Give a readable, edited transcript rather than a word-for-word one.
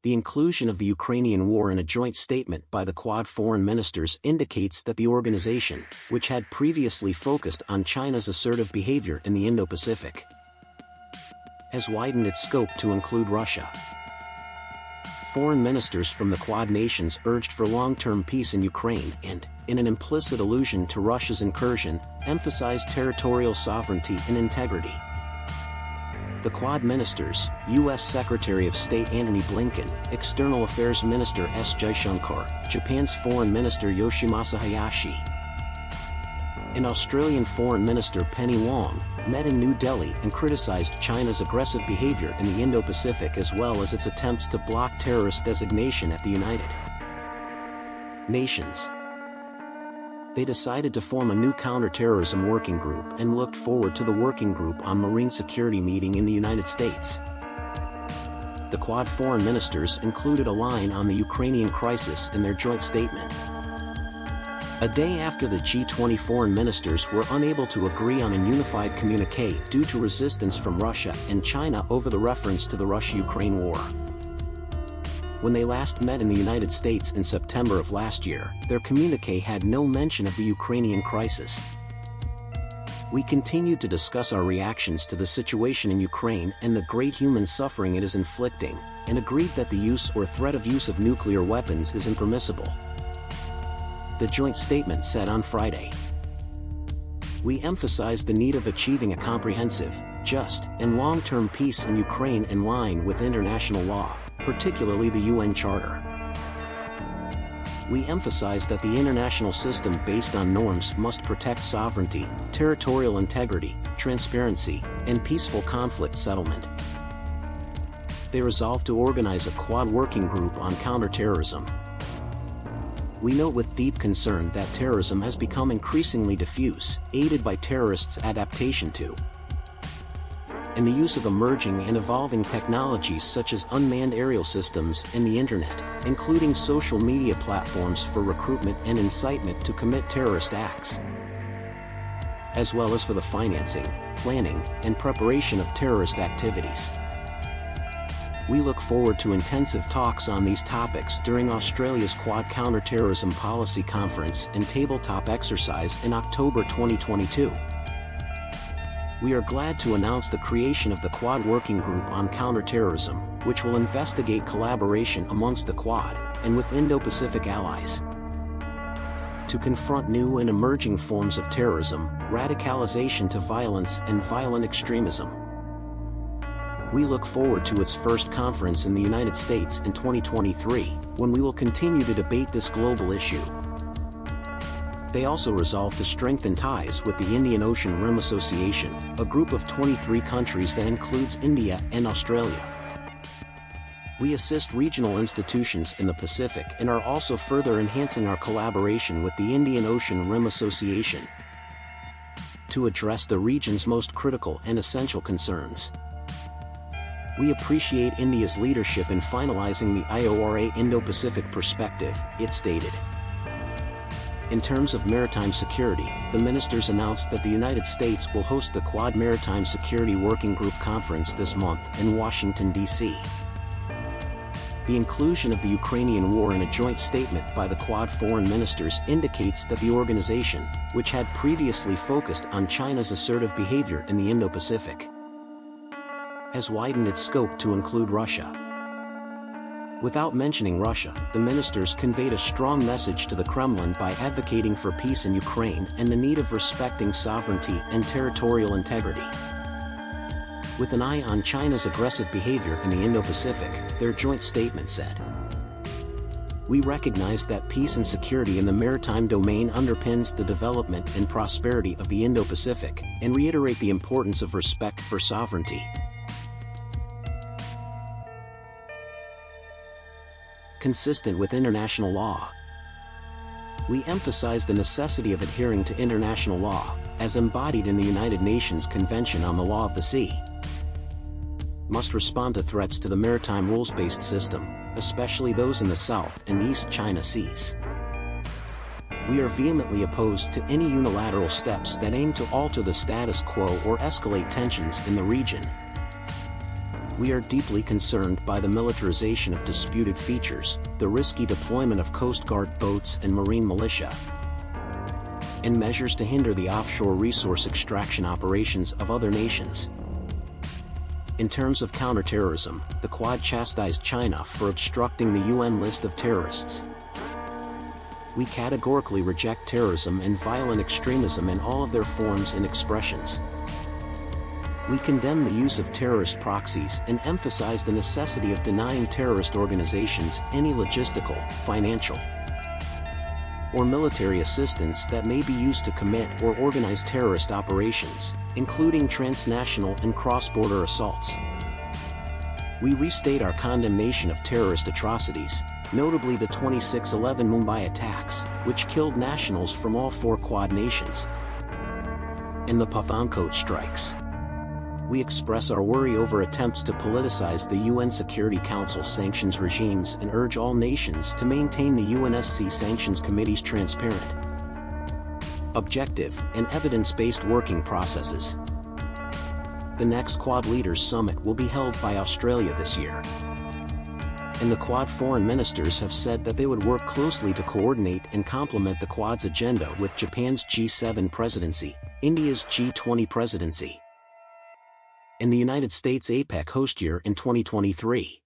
The inclusion of the Ukrainian war in a joint statement by the Quad foreign ministers indicates that the organization, which had previously focused on China's assertive behavior in the Indo-Pacific, has widened its scope to include Russia. Foreign ministers from the Quad nations urged for long-term peace in Ukraine and, in an implicit allusion to Russia's incursion, emphasized territorial sovereignty and integrity. The Quad ministers, U.S. Secretary of State Antony Blinken, External Affairs Minister S. Jaishankar, Japan's Foreign Minister Yoshimasa Hayashi, and Australian Foreign Minister Penny Wong, met in New Delhi and criticized China's aggressive behavior in the Indo-Pacific as well as its attempts to block terrorist designation at the United Nations. They decided to form a new counterterrorism working group and looked forward to the working group on marine security meeting in the United States. The Quad foreign ministers included a line on the Ukrainian crisis in their joint statement. A day after the G20 foreign ministers were unable to agree on a unified communiqué due to resistance from Russia and China over the reference to the Russia-Ukraine war. When they last met in the United States in September of last year, their communiqué had no mention of the Ukrainian crisis. We continued to discuss our reactions to the situation in Ukraine and the great human suffering it is inflicting, and agreed that the use or threat of use of nuclear weapons is impermissible, the joint statement said on Friday. We emphasized the need of achieving a comprehensive, just, and long-term peace in Ukraine in line with international law, particularly the UN Charter. We emphasized that the international system based on norms must protect sovereignty, territorial integrity, transparency, and peaceful conflict settlement. They resolved to organize a Quad working group on counterterrorism. We note with deep concern that terrorism has become increasingly diffuse, aided by terrorists' adaptation to and the use of emerging and evolving technologies such as unmanned aerial systems and the Internet, including social media platforms for recruitment and incitement to commit terrorist acts, as well as for the financing, planning, and preparation of terrorist activities. We look forward to intensive talks on these topics during Australia's Quad Counterterrorism Policy Conference and Tabletop Exercise in October 2022. We are glad to announce the creation of the Quad Working Group on Counterterrorism, which will investigate collaboration amongst the Quad and with Indo-Pacific allies to confront new and emerging forms of terrorism, radicalization to violence, and violent extremism. We look forward to its first conference in the United States in 2023, when we will continue to debate this global issue. They also resolved to strengthen ties with the Indian Ocean Rim Association, a group of 23 countries that includes India and Australia. We assist regional institutions in the Pacific and are also further enhancing our collaboration with the Indian Ocean Rim Association to address the region's most critical and essential concerns. We appreciate India's leadership in finalizing the IORA Indo-Pacific perspective, it stated. In terms of maritime security, the ministers announced that the United States will host the Quad Maritime Security Working Group Conference this month in Washington, D.C. The inclusion of the Ukrainian war in a joint statement by the Quad foreign ministers indicates that the organization, which had previously focused on China's assertive behavior in the Indo-Pacific, has widened its scope to include Russia. Without mentioning Russia, the ministers conveyed a strong message to the Kremlin by advocating for peace in Ukraine and the need of respecting sovereignty and territorial integrity. With an eye on China's aggressive behavior in the Indo-Pacific, their joint statement said, "We recognize that peace and security in the maritime domain underpins the development and prosperity of the Indo-Pacific, and reiterate the importance of respect for sovereignty, consistent with international law. We emphasize the necessity of adhering to international law, as embodied in the United Nations Convention on the Law of the Sea. Must respond to threats to the maritime rules-based system, especially those in the South and East China Seas. We are vehemently opposed to any unilateral steps that aim to alter the status quo or escalate tensions in the region. We are deeply concerned by the militarization of disputed features, the risky deployment of Coast Guard boats and marine militia, and measures to hinder the offshore resource extraction operations of other nations. In terms of counterterrorism, the Quad chastised China for obstructing the UN list of terrorists. We categorically reject terrorism and violent extremism in all of their forms and expressions. We condemn the use of terrorist proxies and emphasize the necessity of denying terrorist organizations any logistical, financial, or military assistance that may be used to commit or organize terrorist operations, including transnational and cross-border assaults. We restate our condemnation of terrorist atrocities, notably the 26/11 Mumbai attacks, which killed nationals from all 4 Quad nations, and the Pathankot strikes. We express our worry over attempts to politicize the UN Security Council sanctions regimes and urge all nations to maintain the UNSC Sanctions Committee's transparent, objective, and evidence-based working processes. The next Quad Leaders Summit will be held by Australia this year, and the Quad foreign ministers have said that they would work closely to coordinate and complement the Quad's agenda with Japan's G7 presidency, India's G20 presidency, and the United States APEC host year in 2023.